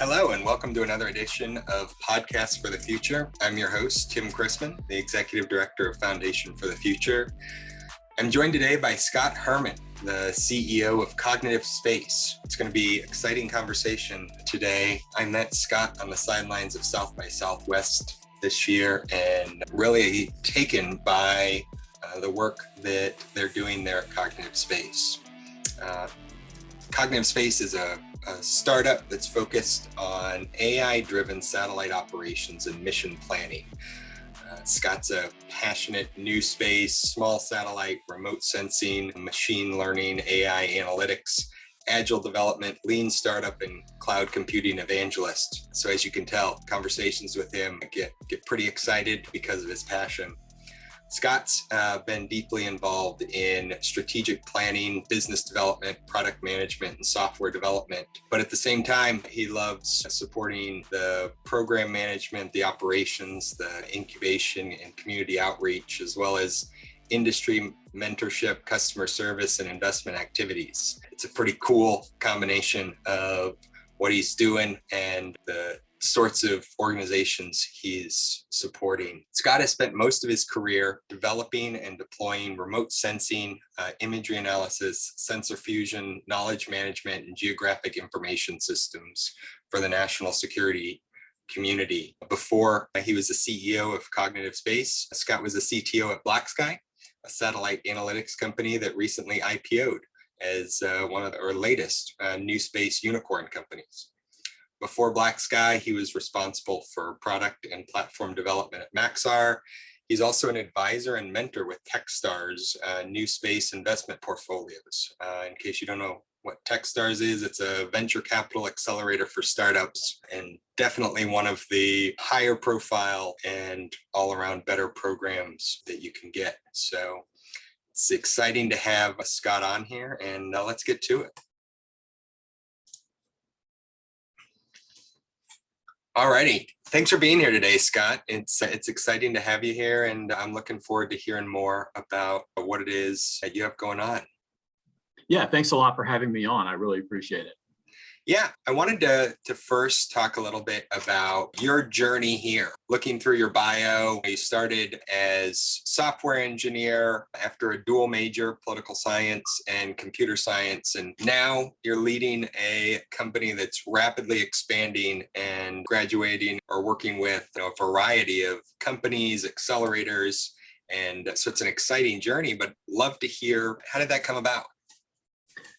Hello, and welcome to another edition of Podcasts for the Future. I'm your host, Tim Chrisman, the Executive Director of Foundation for the Future. I'm joined today by Scott Herman, the CEO of Cognitive Space. It's going to be an exciting conversation today. I met Scott on the sidelines of South by Southwest this year and really taken by the work that they're doing there at Cognitive Space. Cognitive Space is a startup that's focused on AI-driven satellite operations and mission planning. Scott's a passionate new space, small satellite, remote sensing, machine learning, AI analytics, agile development, lean startup, and cloud computing evangelist. So as you can tell, conversations with him get pretty excited because of his passion. Scott's been deeply involved in strategic planning, business development, product management, and software development. But at the same time, he loves supporting the program management, the operations, the incubation and community outreach, as well as industry mentorship, customer service, and investment activities. It's a pretty cool combination of what he's doing and the sorts of organizations he's supporting. Scott has spent most of his career developing and deploying remote sensing, imagery analysis, sensor fusion, knowledge management, and geographic information systems for the national security community. Before he was the CEO of Cognitive Space, Scott was the CTO at BlackSky, a satellite analytics company that recently IPO'd as one of our latest new space unicorn companies. Before BlackSky, he was responsible for product and platform development at Maxar. He's also an advisor and mentor with Techstars, new space investment portfolios. In case you don't know what Techstars is, it's a venture capital accelerator for startups and definitely one of the higher profile and all around better programs that you can get. So it's exciting to have Scott on here, and let's get to it. Alrighty, thanks for being here today, Scott. It's exciting to have you here, and I'm looking forward to hearing more about what it is that you have going on. Yeah, thanks a lot for having me on. I really appreciate it. Yeah, I wanted to first talk a little bit about your journey here. Looking through your bio, you started as software engineer after a dual major, political science and computer science, and now you're leading a company that's rapidly expanding and graduating or working with a variety of companies, accelerators, and so it's an exciting journey, but love to hear, how did that come about?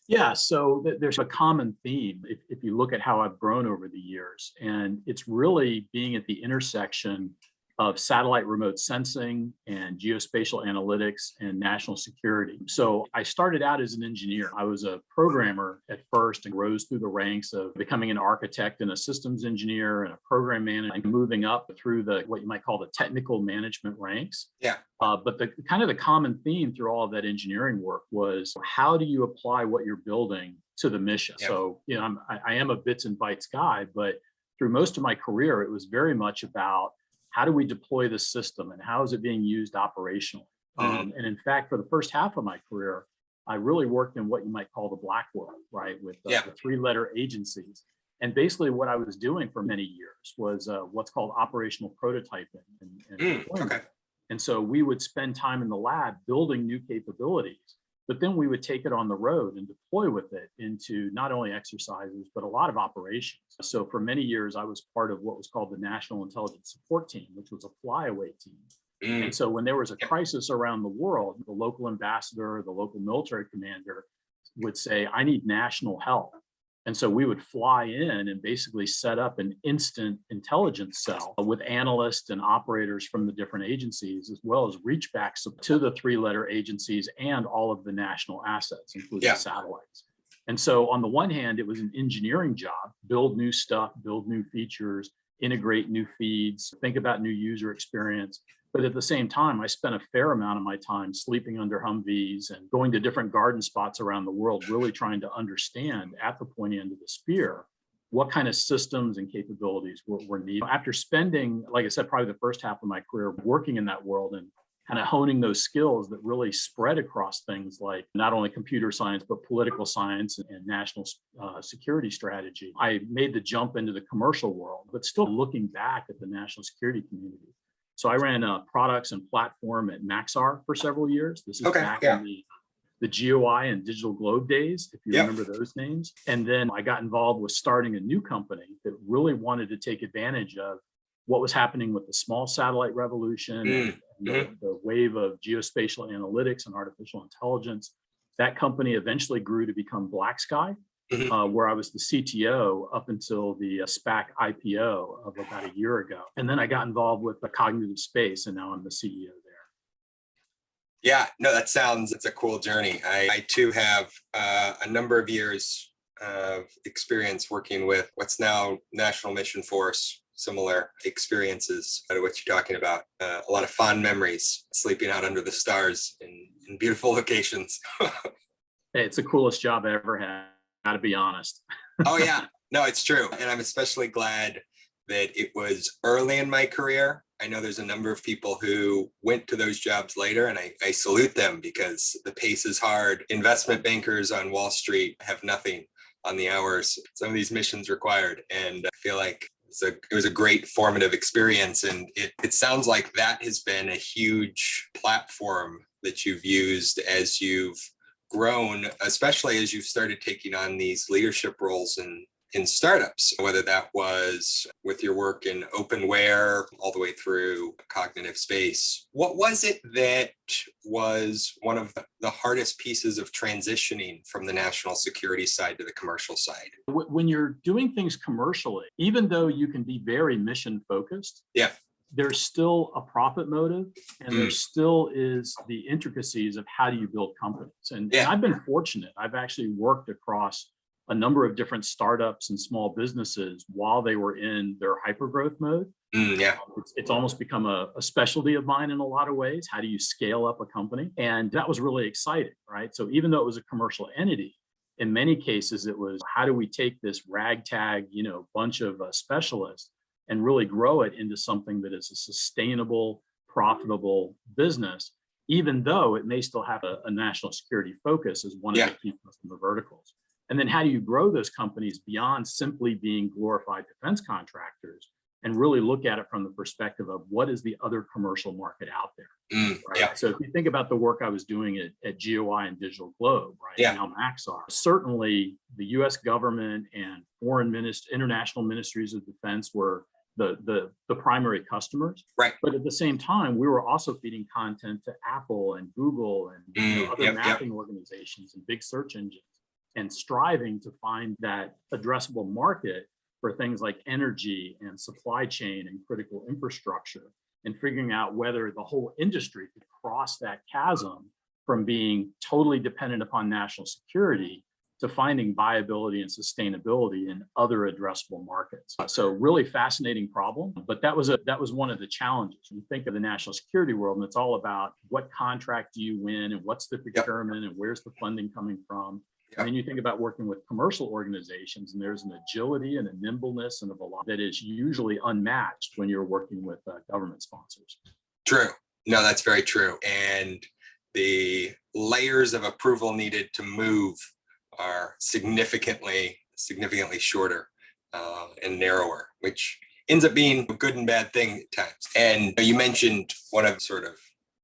Yeah, so there's a common theme if you look at how I've grown over the years, and it's really being at the intersection of satellite remote sensing and geospatial analytics and national security. So I started out as an engineer. I was a programmer at first and rose through the ranks of becoming an architect and a systems engineer and a program manager, and moving up through the what you might call the technical management ranks. Yeah. But the common theme through all of that engineering work was, how do you apply what you're building to the mission? Yeah. So, I am a bits and bytes guy, but through most of my career, it was very much about how do we deploy the system and how is it being used operationally? And in fact, for the first half of my career, I really worked in what you might call the black world, right? With the three-letter agencies. And basically what I was doing for many years was what's called operational prototyping and deployment. Okay. And so we would spend time in the lab building new capabilities, but then we would take it on the road and deploy with it into not only exercises, but a lot of operations. So for many years, I was part of what was called the National Intelligence Support Team, which was a flyaway team. And so when there was a crisis around the world, the local ambassador, the local military commander would say, I need national help. And so we would fly in and basically set up an instant intelligence cell with analysts and operators from the different agencies, as well as reachbacks to the three-letter agencies and all of the national assets, including satellites. And so on the one hand, it was an engineering job, build new stuff, build new features, integrate new feeds, think about new user experience. But at the same time, I spent a fair amount of my time sleeping under Humvees and going to different garden spots around the world, really trying to understand at the pointy end of the spear what kind of systems and capabilities were needed. After spending, like I said, probably the first half of my career working in that world and kind of honing those skills that really spread across things like not only computer science, but political science and national security strategy. I made the jump into the commercial world, but still looking back at the national security community. So I ran products and platform at Maxar for several years. This is back in the GOI and Digital Globe days, if you remember those names. And then I got involved with starting a new company that really wanted to take advantage of what was happening with the small satellite revolution and the wave of geospatial analytics and artificial intelligence. That company eventually grew to become BlackSky, where I was the CTO up until the SPAC IPO of about a year ago. And then I got involved with the cognitive space, and now I'm the CEO there. Yeah, no, it's a cool journey. I too have a number of years of experience working with what's now National Mission Force, similar experiences out of what you're talking about. A lot of fond memories, sleeping out under the stars in beautiful locations. Hey, it's the coolest job I ever had, gotta be honest. Oh yeah, no, it's true. And I'm especially glad that it was early in my career. I know there's a number of people who went to those jobs later, and I salute them because the pace is hard. Investment bankers on Wall Street have nothing on the hours some of these missions required. And I feel like it was a great formative experience. And it sounds like that has been a huge platform that you've used as you've grown, especially as you've started taking on these leadership roles in startups, whether that was with your work in openware all the way through cognitive space. What was it that was one of the hardest pieces of transitioning from the national security side to the commercial side? When you're doing things commercially, even though you can be very mission focused, there's still a profit motive, and there still is the intricacies of how do you build companies. And I've been fortunate. I've actually worked across a number of different startups and small businesses while they were in their hypergrowth mode. It's almost become a specialty of mine in a lot of ways. How do you scale up a company? And that was really exciting, right? So even though it was a commercial entity, in many cases, it was how do we take this ragtag, bunch of specialists and really grow it into something that is a sustainable, profitable business, even though it may still have a national security focus as one of the key customer verticals. And then how do you grow those companies beyond simply being glorified defense contractors and really look at it from the perspective of what is the other commercial market out there? Right? So if you think about the work I was doing at GOI and Digital Globe, right? Now Maxar, certainly the US government and international ministries of defense were the primary customers. Right. But at the same time, we were also feeding content to Apple and Google and other mapping organizations and big search engines, and striving to find that addressable market for things like energy and supply chain and critical infrastructure, and figuring out whether the whole industry could cross that chasm from being totally dependent upon national security to finding viability and sustainability in other addressable markets. So really fascinating problem, but that was one of the challenges. You think of the national security world, and it's all about what contract do you win and what's the procurement and where's the funding coming from. And then you think about working with commercial organizations, and there's an agility and a nimbleness and a velocity that is usually unmatched when you're working with government sponsors. True. No, that's very true. And the layers of approval needed to move are significantly shorter and narrower, which ends up being a good and bad thing at times. And you mentioned one of sort of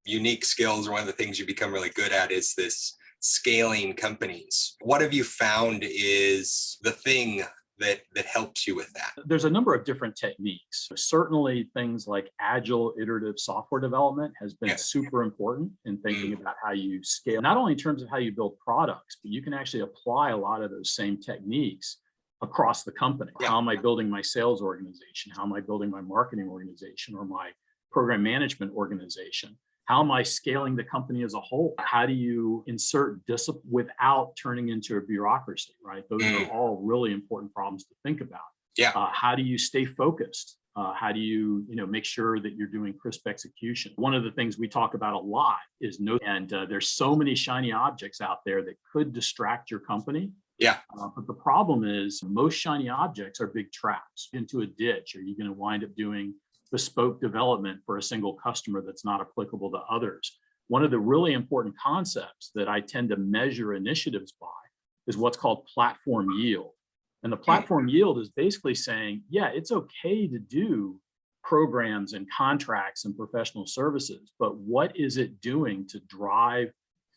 unique skills, or one of the things you become really good at is this scaling companies. What have you found is the thing that helps you with that? There's a number of different techniques. Certainly things like agile iterative software development has been super important in thinking about how you scale, not only in terms of how you build products, but you can actually apply a lot of those same techniques across the company. How am I building my sales organization? How am I building my marketing organization or my program management organization? How am I scaling the company as a whole? How do you insert discipline without turning into a bureaucracy, right? Those are all really important problems to think about. How do you stay focused? How do you, make sure that you're doing crisp execution? One of the things we talk about a lot is there's so many shiny objects out there that could distract your company. But the problem is most shiny objects are big traps into a ditch. Are you going to wind up doing bespoke development for a single customer that's not applicable to others. One of the really important concepts that I tend to measure initiatives by is what's called platform yield. And the platform yield is basically saying, yeah, it's okay to do programs and contracts and professional services, but what is it doing to drive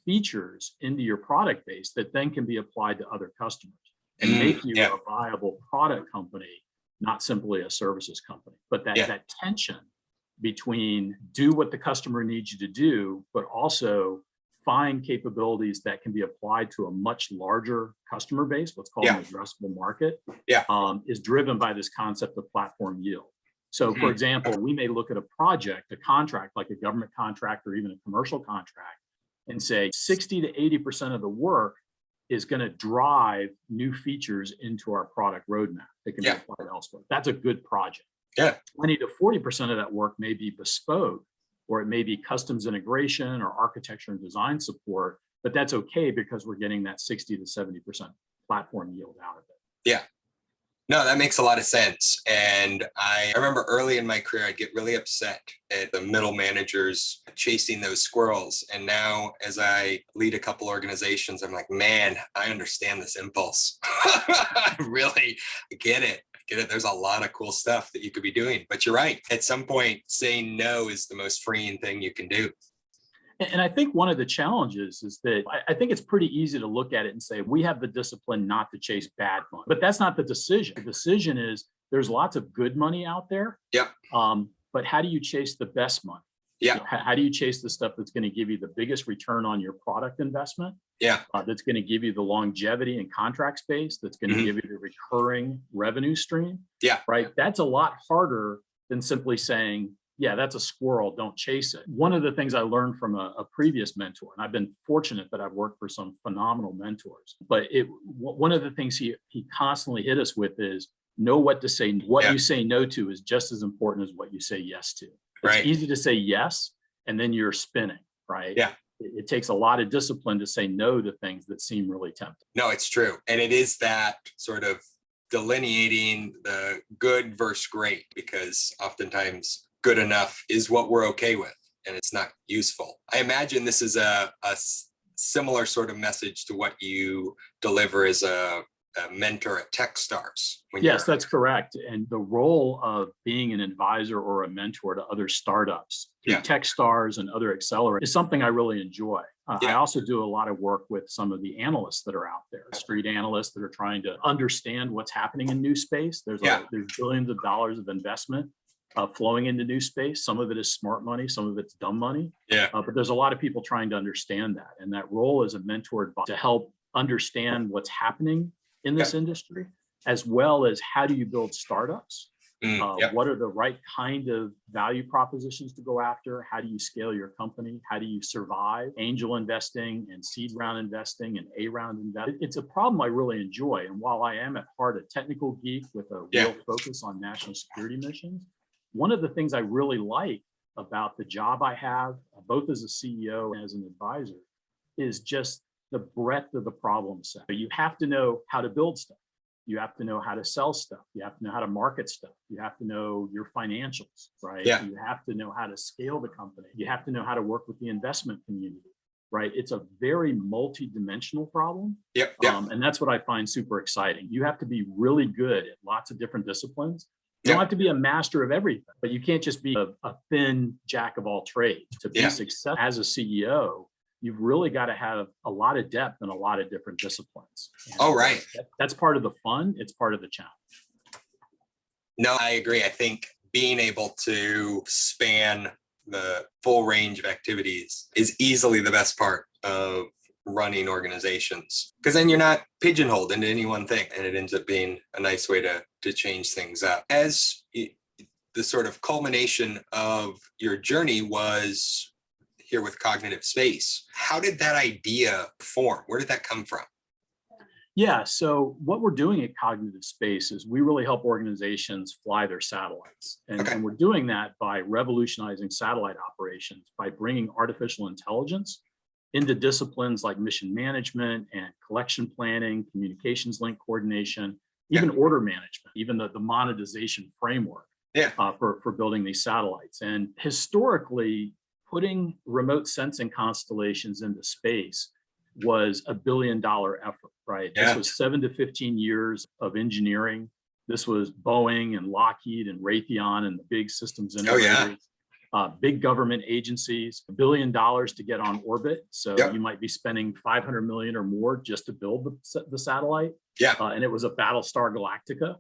features into your product base that then can be applied to other customers and make you a viable product company, not simply a services company. But that tension between do what the customer needs you to do, but also find capabilities that can be applied to a much larger customer base, what's called an addressable market, is driven by this concept of platform yield. So for example, we may look at a project, a contract, like a government contract or even a commercial contract, and say 60 to 80% of the work is going to drive new features into our product roadmap that can be applied elsewhere. That's a good project. 20 to 40% of that work may be bespoke, or it may be customs integration or architecture and design support, but that's okay because we're getting that 60 to 70% platform yield out of it. Yeah. No, that makes a lot of sense. And I remember early in my career, I'd get really upset at the middle managers chasing those squirrels. And now as I lead a couple organizations, I'm like, man, I understand this impulse. I really get it. There's a lot of cool stuff that you could be doing, but you're right. At some point, saying no is the most freeing thing you can do. And I think one of the challenges is that I think it's pretty easy to look at it and say, we have the discipline not to chase bad money, but that's not the decision. The decision is there's lots of good money out there. But how do you chase the best money? How do you chase the stuff that's going to give you the biggest return on your product investment? That's going to give you the longevity and contract space, that's going to give you the recurring revenue stream. Right. That's a lot harder than simply saying, yeah, that's a squirrel, don't chase it. One of the things I learned from a previous mentor, and I've been fortunate that I've worked for some phenomenal mentors, but one of the things he constantly hit us with is know what to say. What you say no to is just as important as what you say yes to. It's easy to say yes, and then you're spinning, right? It takes a lot of discipline to say no to things that seem really tempting. No, it's true. And it is that sort of delineating the good versus great, because oftentimes good enough is what we're okay with, and it's not useful. I imagine this is a similar sort of message to what you deliver as a mentor at Techstars. Yes, that's correct. And the role of being an advisor or a mentor to other startups through Techstars and other accelerators is something I really enjoy. I also do a lot of work with some of the analysts that are out there, street analysts that are trying to understand what's happening in new space. There's billions of dollars of investment flowing into new space. Some of it is smart money, some of it's dumb money. But there's a lot of people trying to understand that. And that role as a mentor to help understand what's happening in this industry, as well as how do you build startups? What are the right kind of value propositions to go after? How do you scale your company? How do you survive angel investing and seed round investing and A round investing? It's a problem I really enjoy. And while I am at heart a technical geek with a real focus on national security missions, one of the things I really like about the job I have, both as a CEO and as an advisor, is just the breadth of the problem set. You have to know how to build stuff. You have to know how to sell stuff. You have to know how to market stuff. You have to know your financials, right? You have to know how to scale the company. You have to know how to work with the investment community, right? It's a very multi-dimensional problem. And that's what I find super exciting. You have to be really good at lots of different disciplines. You don't have to be a master of everything, but you can't just be a thin jack of all trades. To be successful as a CEO, you've really got to have a lot of depth in a lot of different disciplines. And that's part of the fun. It's part of the challenge. No, I agree. I think being able to span the full range of activities is easily the best part of running organizations, because then you're not pigeonholed into any one thing, and it ends up being a nice way to change things up. As the sort of culmination of your journey was here with Cognitive Space, how did that idea form? Where did that come from? Yeah, so what we're doing at Cognitive Space is we really help organizations fly their satellites. And we're doing that by revolutionizing satellite operations, by bringing artificial intelligence into disciplines like mission management and collection planning, communications link coordination, even order management, even the monetization framework. for building these satellites. And historically, putting remote sensing constellations into space was $1 billion effort, right? This was 7 to 15 years of engineering. This was Boeing and Lockheed and Raytheon and the big systems integrators. Big government agencies, $1 billion to get on orbit. So you might be spending 500 million or more just to build the satellite. And it was a Battlestar Galactica,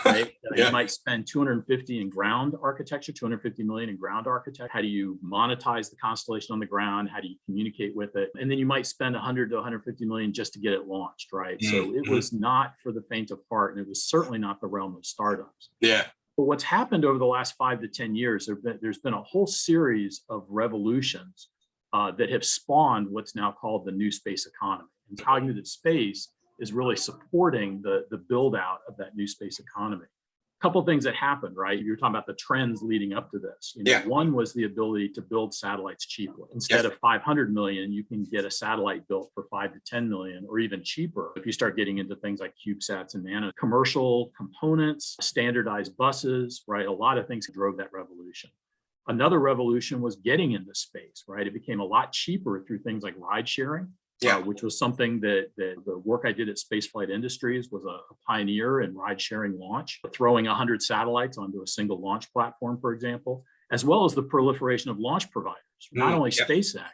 right? You might spend 250 in ground architecture, 250 million in ground architecture. How do you monetize the constellation on the ground? How do you communicate with it? And then you might spend 100 to 150 million just to get it launched, right? So it was not for the faint of heart, and it was certainly not the realm of startups. But what's happened over the last 5 to 10 years, there's been a whole series of revolutions that have spawned what's now called the new space economy. And cognitive space is really supporting the build out of that new space economy. A couple of things that happened, right? You were talking about the trends leading up to this. One was the ability to build satellites cheaply. Instead of 500 million, you can get a satellite built for 5 to 10 million, or even cheaper if you start getting into things like CubeSats and nano. Commercial components, standardized buses, right? A lot of things drove that revolution. Another revolution was getting into space, right? It became a lot cheaper through things like ride sharing. Which was something that the work I did at Spaceflight Industries was a pioneer in ride sharing launch, throwing 100 satellites onto a single launch platform, for example, as well as the proliferation of launch providers, not only SpaceX,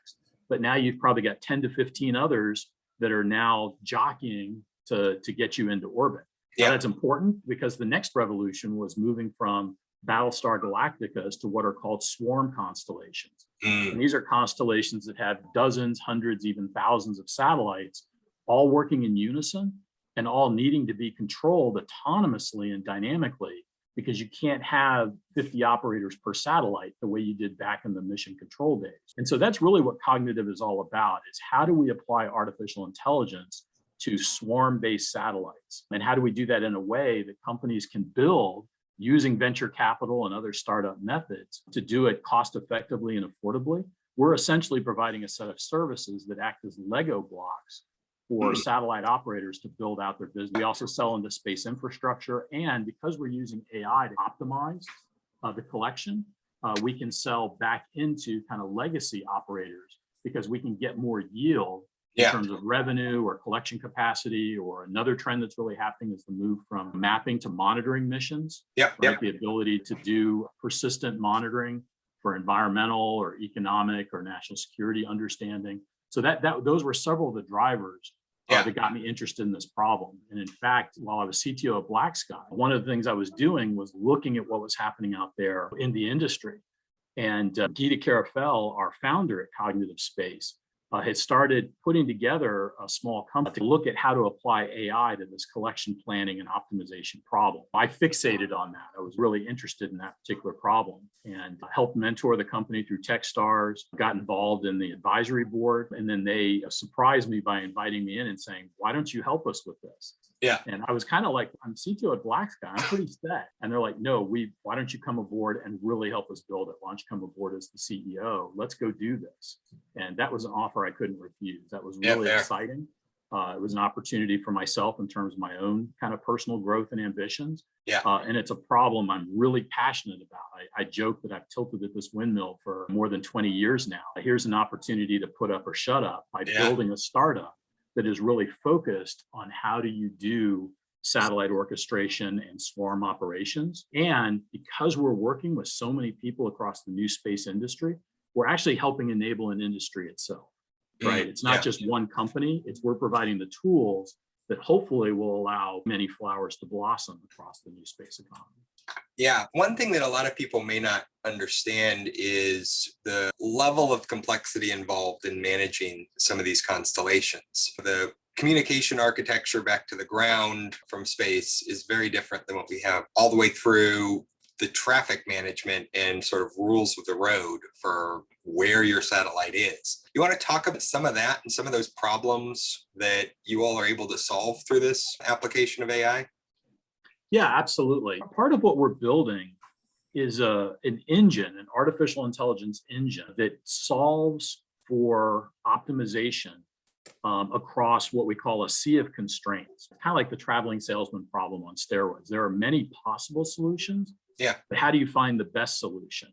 but now you've probably got 10 to 15 others that are now jockeying to get you into orbit. Now, that's important because the next revolution was moving from Battlestar Galacticas to what are called swarm constellations. And these are constellations that have dozens, hundreds, even thousands of satellites, all working in unison and all needing to be controlled autonomously and dynamically, because you can't have 50 operators per satellite the way you did back in the mission control days. And so that's really what cognitive is all about, is how do we apply artificial intelligence to swarm-based satellites? And how do we do that in a way that companies can build using venture capital and other startup methods to do it cost effectively and affordably? We're essentially providing a set of services that act as Lego blocks for satellite operators to build out their business. We also sell into space infrastructure. And because we're using AI to optimize the collection, we can sell back into kind of legacy operators because we can get more yield in terms of revenue or collection capacity. Or another trend that's really happening is the move from mapping to monitoring missions. The ability to do persistent monitoring for environmental or economic or national security understanding. So those were several of the drivers that got me interested in this problem. And in fact, while I was CTO at BlackSky, one of the things I was doing was looking at what was happening out there in the industry. And Gita Carafel, our founder at Cognitive Space, had started putting together a small company to look at how to apply AI to this collection planning and optimization problem. I fixated on that. I was really interested in that particular problem and helped mentor the company through Techstars, got involved in the advisory board, and then they surprised me by inviting me in and saying, "Why don't you help us with this?" And I was kind of like, "I'm CTO at BlackSky, I'm pretty set." And they're like, "No, why don't you come aboard and really help us build it? Why don't you come aboard as the CEO? Let's go do this." And that was an offer I couldn't refuse. That was really exciting. It was an opportunity for myself in terms of my own kind of personal growth and ambitions. And it's a problem I'm really passionate about. I joke that I've tilted at this windmill for more than 20 years now. Here's an opportunity to put up or shut up by building a startup that is really focused on how do you do satellite orchestration and swarm operations. And because we're working with so many people across the new space industry, we're actually helping enable an industry itself, right? It's not just one company, we're providing the tools that hopefully will allow many flowers to blossom across the new space economy. One thing that a lot of people may not understand is the level of complexity involved in managing some of these constellations. The communication architecture back to the ground from space is very different than what we have all the way through the traffic management and sort of rules of the road for where your satellite is. You want to talk about some of that and some of those problems that you all are able to solve through this application of AI? Yeah, absolutely. Part of what we're building is an engine, an artificial intelligence engine that solves for optimization across what we call a sea of constraints, kind of like the traveling salesman problem on steroids. There are many possible solutions, Yeah. But how do you find the best solution?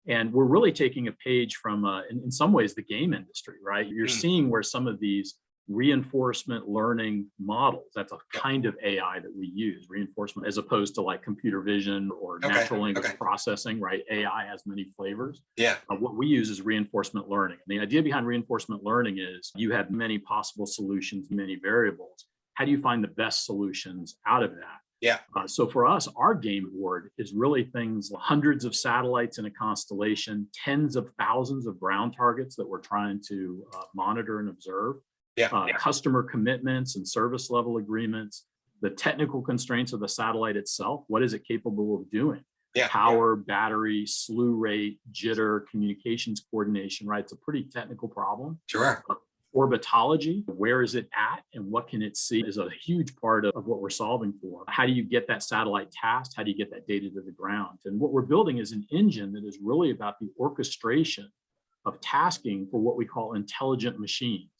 And we're really taking a page from, in some ways, the game industry, right? You're seeing where some of these reinforcement learning models, that's a kind of AI that we use, reinforcement, as opposed to like computer vision or natural language processing, right? AI has many flavors. Yeah. What we use is reinforcement learning. And the idea behind reinforcement learning is you have many possible solutions, many variables. How do you find the best solutions out of that? Yeah. So for us, our game board is really things, hundreds of satellites in a constellation, tens of thousands of ground targets that we're trying to monitor and observe, customer commitments and service level agreements, the technical constraints of the satellite itself. What is it capable of doing? Power, battery, slew rate, jitter, communications coordination, right? It's a pretty technical problem. Sure. Orbitology, where is it at and what can it see, is a huge part of what we're solving for. How do you get that satellite tasked? How do you get that data to the ground? And what we're building is an engine that is really about the orchestration of tasking for what we call intelligent machines.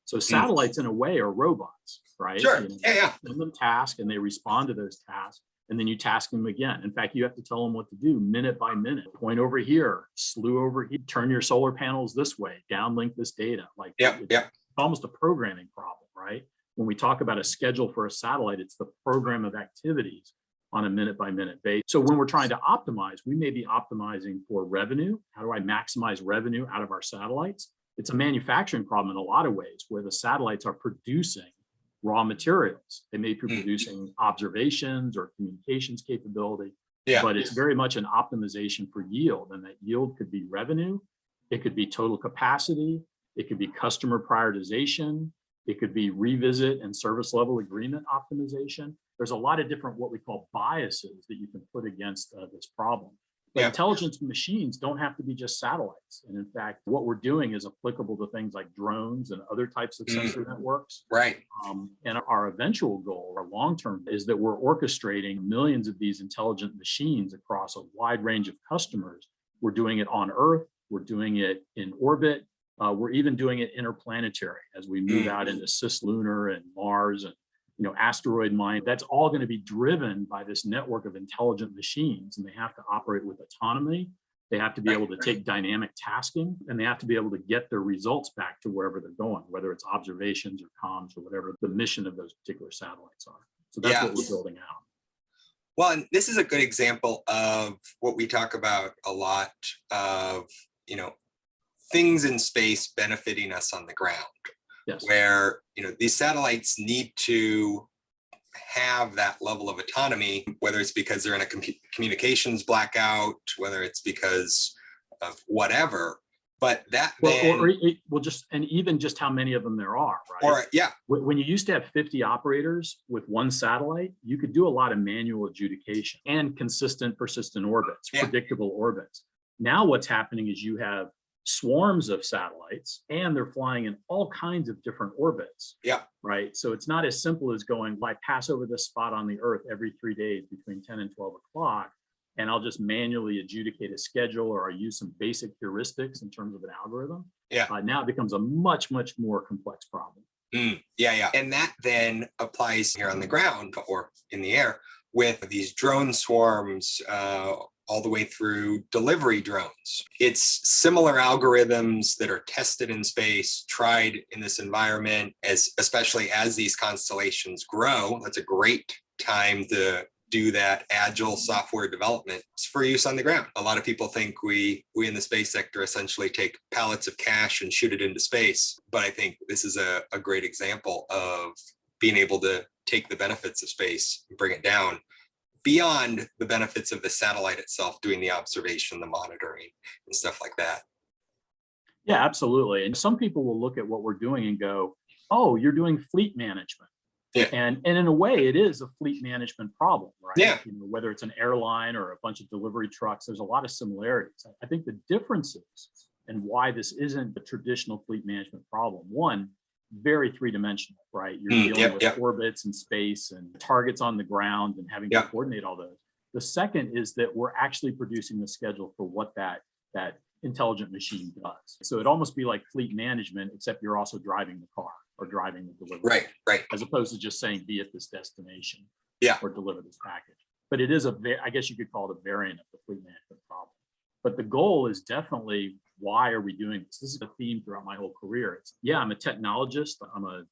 So satellites in a way are robots, right? Sure. Send them tasks and they respond to those tasks. And then you task them again. In fact, you have to tell them what to do minute by minute. Point over here, slew over here, turn your solar panels this way, downlink this data. Like it's almost a programming problem, right? When we talk about a schedule for a satellite, it's the program of activities on a minute by minute basis. So when we're trying to optimize, we may be optimizing for revenue. How do I maximize revenue out of our satellites? It's a manufacturing problem in a lot of ways where the satellites are producing raw materials. They may be producing observations or communications capability, but it's very much an optimization for yield. And that yield could be revenue, it could be total capacity, it could be customer prioritization, it could be revisit and service level agreement optimization. There's a lot of different what we call biases that you can put against this problem. But intelligence machines don't have to be just satellites. And in fact, what we're doing is applicable to things like drones and other types of sensor networks. Right. And our eventual goal, our long-term, is that we're orchestrating millions of these intelligent machines across a wide range of customers. We're doing it on Earth. We're doing it in orbit. We're even doing it interplanetary as we move out into cislunar and Mars and asteroid mine. That's all going to be driven by this network of intelligent machines, and they have to operate with autonomy. They have to be able to take dynamic tasking, and they have to be able to get their results back to wherever they're going, whether it's observations or comms or whatever the mission of those particular satellites are. So that's what we're building out. Well, and this is a good example of what we talk about a lot of, things in space benefiting us on the ground. Yes. Where these satellites need to have that level of autonomy, whether it's because they're in a communications blackout, whether it's because of whatever. But that even just how many of them there are, right? When you used to have 50 operators with one satellite, you could do a lot of manual adjudication and consistent, persistent orbits, predictable orbits. Now what's happening is you have swarms of satellites and they're flying in all kinds of different orbits. Right. So it's not as simple as going, I pass over this spot on the Earth every 3 days between 10 and 12 o'clock, and I'll just manually adjudicate a schedule, or I use some basic heuristics in terms of an algorithm. Now it becomes a much, much more complex problem. And that then applies here on the ground or in the air with these drone swarms, all the way through delivery drones. It's similar algorithms that are tested in space, tried in this environment, especially as these constellations grow. That's a great time to do that agile software development for use on the ground. A lot of people think we in the space sector essentially take pallets of cash and shoot it into space. But I think this is a great example of being able to take the benefits of space and bring it down beyond the benefits of the satellite itself, doing the observation, the monitoring, and stuff like that. Yeah, absolutely. And some people will look at what we're doing and go, oh, you're doing fleet management. And in a way, it is a fleet management problem, right? Whether it's an airline or a bunch of delivery trucks, there's a lot of similarities. I think the differences and why this isn't a traditional fleet management problem. One, very three-dimensional, right? You're dealing with orbits and space and targets on the ground and having to coordinate all those. The second is that we're actually producing the schedule for what that intelligent machine does. So it'd almost be like fleet management, except you're also driving the car or driving the delivery. Right. As opposed to just saying, be at this destination or deliver this package. but it is I guess you could call it a variant of the fleet management problem. But the goal is definitely, why are we doing this? This is a theme throughout my whole career. It's, yeah, I'm a technologist, I'm a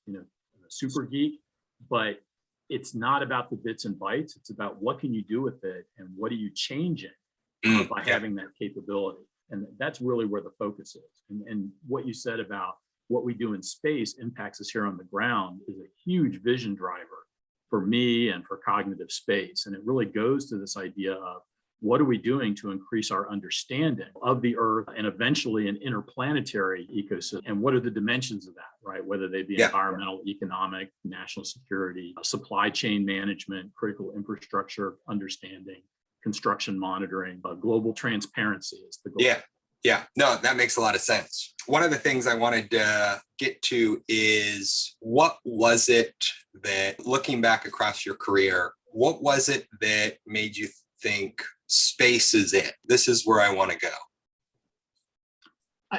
super geek, but it's not about the bits and bytes. It's about what can you do with it and what are you changing by having that capability. And that's really where the focus is. And what you said about what we do in space impacts us here on the ground is a huge vision driver for me and for cognitive space. And it really goes to this idea of, what are we doing to increase our understanding of the Earth and eventually an interplanetary ecosystem? And what are the dimensions of that, right? Whether they be environmental, economic, national security, supply chain management, critical infrastructure understanding, construction monitoring, global transparency is the goal. Yeah, no, that makes a lot of sense. One of the things I wanted to get to is, what was it that, looking back across your career, what was it that made you think space is it? This is where I want to go.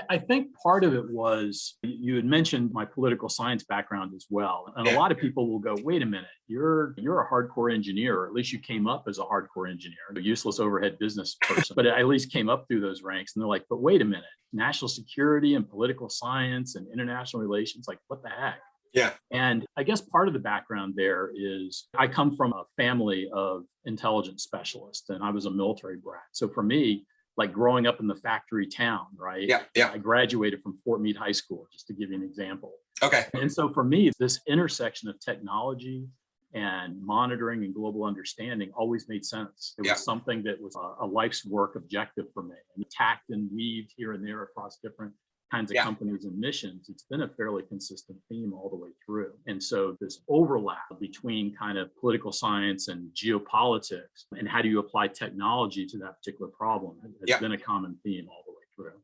I think part of it was, you had mentioned my political science background as well. And a lot of people will go, wait a minute, you're a hardcore engineer, or at least you came up as a hardcore engineer, a useless overhead business person, but at least came up through those ranks. And they're like, but wait a minute, national security and political science and international relations, like what the heck? Yeah. And I guess part of the background there is, I come from a family of intelligence specialists and I was a military brat. So for me, like growing up in the factory town, right? Yeah. I graduated from Fort Meade High School, just to give you an example. Okay. And so for me, this intersection of technology and monitoring and global understanding always made sense. It was something that was a life's work objective for me. And tacked and weaved here and there across different kinds of companies and missions, it's been a fairly consistent theme all the way through. And so this overlap between kind of political science and geopolitics and how do you apply technology to that particular problem has been a common theme all the way through.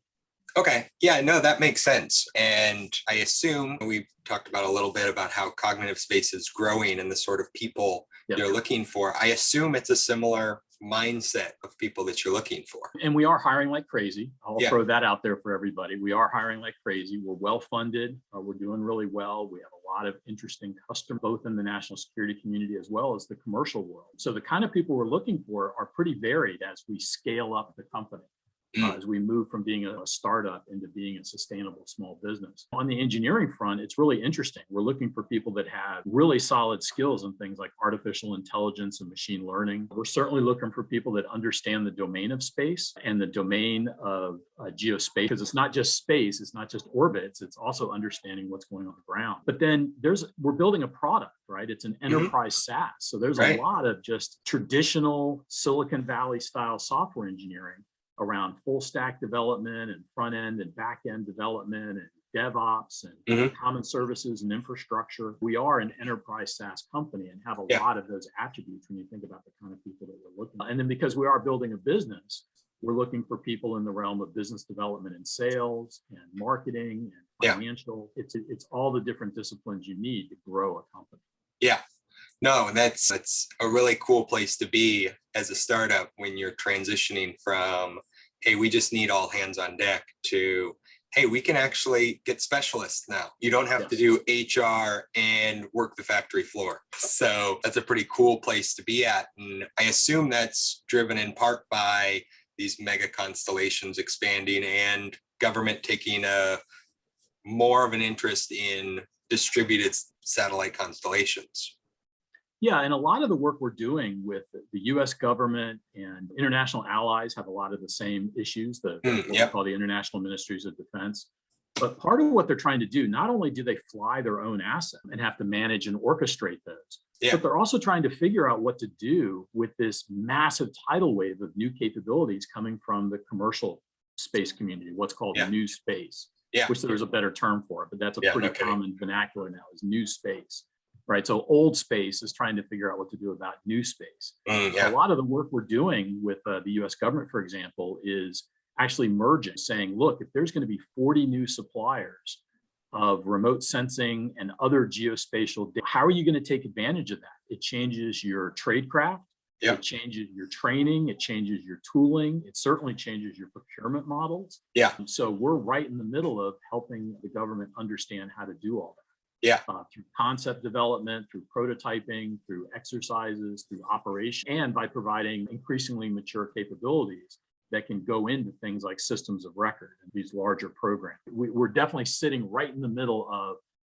Okay. Yeah, no, that makes sense. And I assume we've talked about a little bit about how cognitive space is growing and the sort of people you're looking for. I assume it's a similar mindset of people that you're looking for. And we are hiring like crazy. I'll throw that out there for everybody. We are hiring like crazy. We're well funded. We're doing really well. We have a lot of interesting customers, both in the national security community as well as the commercial world. So the kind of people we're looking for are pretty varied as we scale up the company. As we move from being a startup into being a sustainable small business. On the engineering front, it's really interesting. We're looking for people that have really solid skills in things like artificial intelligence and machine learning. We're certainly looking for people that understand the domain of space and the domain of geospace, because it's not just space, it's not just orbits, it's also understanding what's going on the ground. But then we're building a product, right? It's an enterprise SaaS. So there's a lot of just traditional Silicon Valley style software engineering around full stack development and front end and back end development and DevOps and common services and infrastructure. We are an enterprise SaaS company and have a lot of those attributes when you think about the kind of people that we're looking at. And then because we are building a business, we're looking for people in the realm of business development and sales and marketing and financial. It's all the different disciplines you need to grow a company. Yeah. No, that's a really cool place to be as a startup when you're transitioning from, hey, we just need all hands on deck, to, hey, we can actually get specialists now. You don't have to do HR and work the factory floor. So that's a pretty cool place to be at. And I assume that's driven in part by these mega constellations expanding and government taking more of an interest in distributed satellite constellations. Yeah, and a lot of the work we're doing with the US government and international allies have a lot of the same issues, what we call the International Ministries of Defense. But part of what they're trying to do, not only do they fly their own asset and have to manage and orchestrate those, but they're also trying to figure out what to do with this massive tidal wave of new capabilities coming from the commercial space community, what's called new space, which there's a better term for it, but that's a pretty common vernacular now, is new space. Right. So old space is trying to figure out what to do about new space. A lot of the work we're doing with the US government, for example, is actually merging, saying, look, if there's going to be 40 new suppliers of remote sensing and other geospatial data, how are you going to take advantage of that? It changes your tradecraft. It changes your training. It changes your tooling. It certainly changes your procurement models. So we're right in the middle of helping the government understand how to do all that. Yeah. through concept development, through prototyping, through exercises, through operation, and by providing increasingly mature capabilities that can go into things like systems of record and these larger programs. We're definitely sitting right in the middle of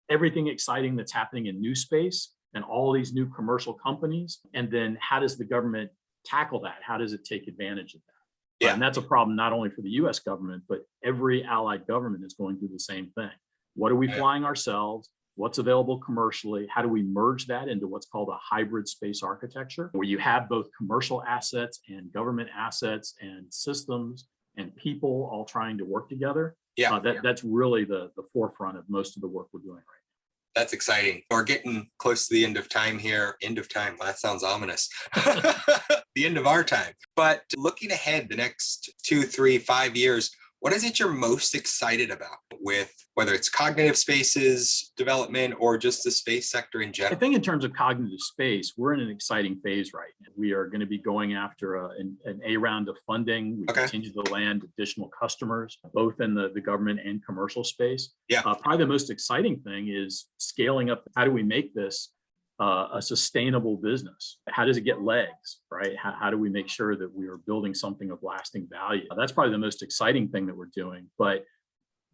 everything exciting that's happening in new space and all these new commercial companies. And then how does the government tackle that? How does it take advantage of that? Yeah. And that's a problem not only for the US government, but every allied government is going through the same thing. What are we flying ourselves? What's available commercially? How do we merge that into what's called a hybrid space architecture, where you have both commercial assets and government assets and systems and people all trying to work together? Yeah. That's really the forefront of most of the work we're doing right now. That's exciting. We're getting close to the end of time here. End of time. Well, that sounds ominous. The end of our time. But looking ahead the next 2, 3, 5 years, what is it you're most excited about with whether it's cognitive spaces development or just the space sector in I general? think in terms of cognitive space, we're in an exciting phase right now. We are going to be going after an A round of funding. We continue to land additional customers, both in the government and commercial space. Yeah. Probably the most exciting thing is scaling up. How do we make this a sustainable business? How does it get legs, right? How do we make sure that we are building something of lasting value? That's probably the most exciting thing that we're doing. But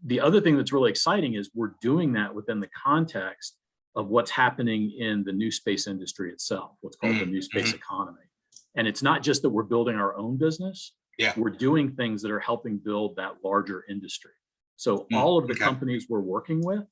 the other thing that's really exciting is we're doing that within the context of what's happening in the new space industry itself, what's called the new space economy. And it's not just that we're building our own business. Yeah. We're doing things that are helping build that larger industry. So all of the companies we're working with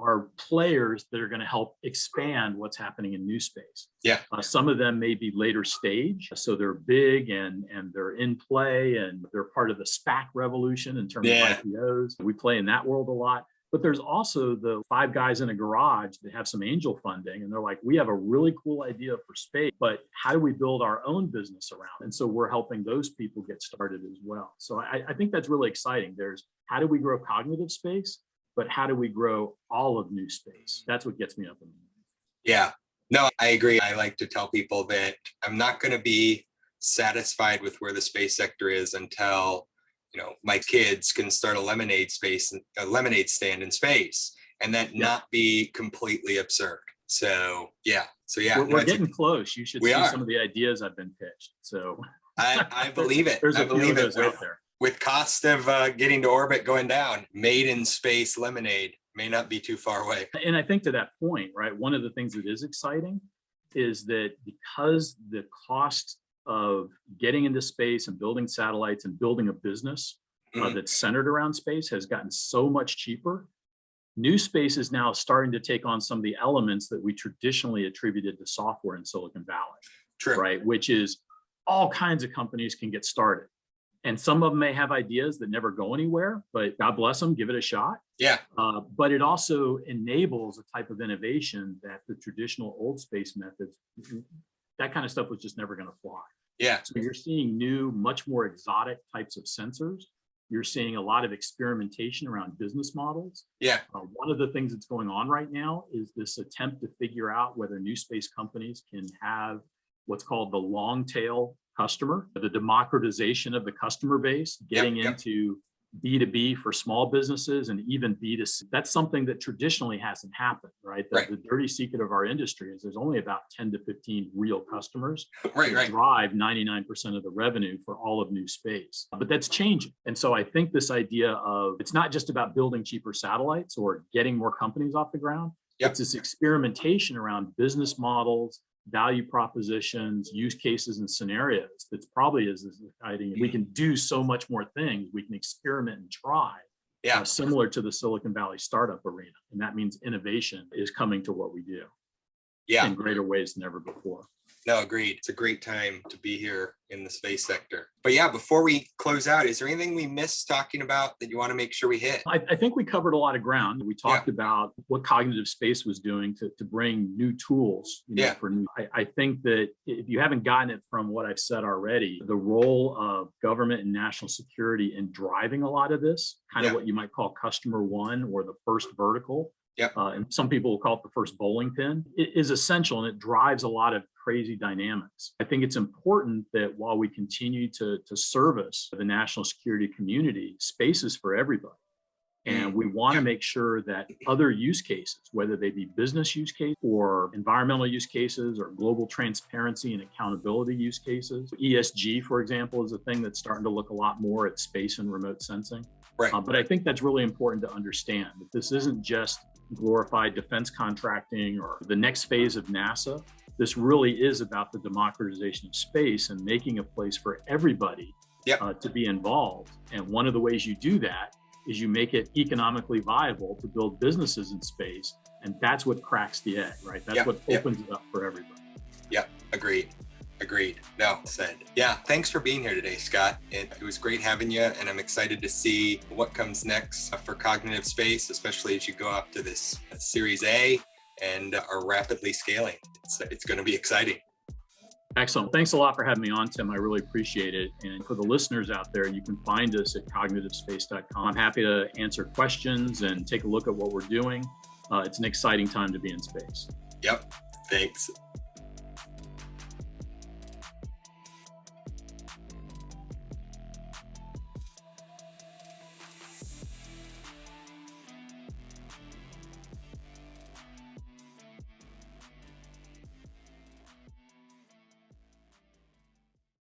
are players that are going to help expand what's happening in new space. Yeah. Some of them may be later stage, so they're big and they're in play and they're part of the SPAC revolution in terms of IPOs. We play in that world a lot. But there's also the 5 guys in a garage that have some angel funding, and they're like, we have a really cool idea for space, but how do we build our own business around it? And so we're helping those people get started as well. So I think that's really exciting. There's how do we grow cognitive space, but how do we grow all of new space? That's what gets me up in the morning. Yeah, no, I agree. I like to tell people that I'm not going to be satisfied with where the space sector is until my kids can start a lemonade stand in space, and that not be completely absurd. So we're getting close. You should see some of the ideas I've been pitched. So I believe it. There's a few of those out there. With cost of getting to orbit going down, made in space lemonade may not be too far away. And I think to that point, right, one of the things that is exciting is that because the cost of getting into space and building satellites and building a business that's centered around space has gotten so much cheaper, new space is now starting to take on some of the elements that we traditionally attributed to software in Silicon Valley. True. Right, which is all kinds of companies can get started. And some of them may have ideas that never go anywhere, but God bless them, give it a shot. Yeah. But it also enables a type of innovation that the traditional old space methods, that kind of stuff was just never going to fly. Yeah. So you're seeing new, much more exotic types of sensors. You're seeing a lot of experimentation around business models. Yeah. One of the things that's going on right now is this attempt to figure out whether new space companies can have what's called the long tail customer, the democratization of the customer base, getting into B2B for small businesses and even B2C. That's something that traditionally hasn't happened, right? The dirty secret of our industry is there's only about 10 to 15 real customers that drive 99% of the revenue for all of new space. But that's changing. And so I think this idea of it's not just about building cheaper satellites or getting more companies off the ground. It's this experimentation around business models, value propositions, use cases, and scenarios that's probably as exciting. We can do so much more things. We can experiment and try, similar to the Silicon Valley startup arena. And that means innovation is coming to what we do in greater ways than ever before. No, agreed. It's a great time to be here in the space sector. But yeah, before we close out, is there anything we missed talking about that you want to make sure we hit? I think we covered a lot of ground. We talked about what cognitive space was doing to bring new tools for new. I think that if you haven't gotten it from what I've said already, the role of government and national security in driving a lot of this, kind of what you might call customer one or the first vertical, and some people will call it the first bowling pin, it is essential, and it drives a lot of crazy dynamics. I think it's important that while we continue to service the national security community, space is for everybody. And we want to make sure that other use cases, whether they be business use case or environmental use cases or global transparency and accountability use cases. ESG, for example, is a thing that's starting to look a lot more at space and remote sensing. Right. But I think that's really important to understand that this isn't just glorified defense contracting or the next phase of NASA. This really is about the democratization of space and making a place for everybody to be involved. And one of the ways you do that is you make it economically viable to build businesses in space. And that's what cracks the egg, right? That's what opens it up for everybody. Yep, agreed. No, said. Yeah, thanks for being here today, Scott. It was great having you, and I'm excited to see what comes next for cognitive space, especially as you go up to this Series A and are rapidly scaling. It's going to be exciting. Excellent. Thanks a lot for having me on, Tim. I really appreciate it. And for the listeners out there, you can find us at cognitivespace.com. I'm happy to answer questions and take a look at what we're doing. It's an exciting time to be in space. Yep. Thanks.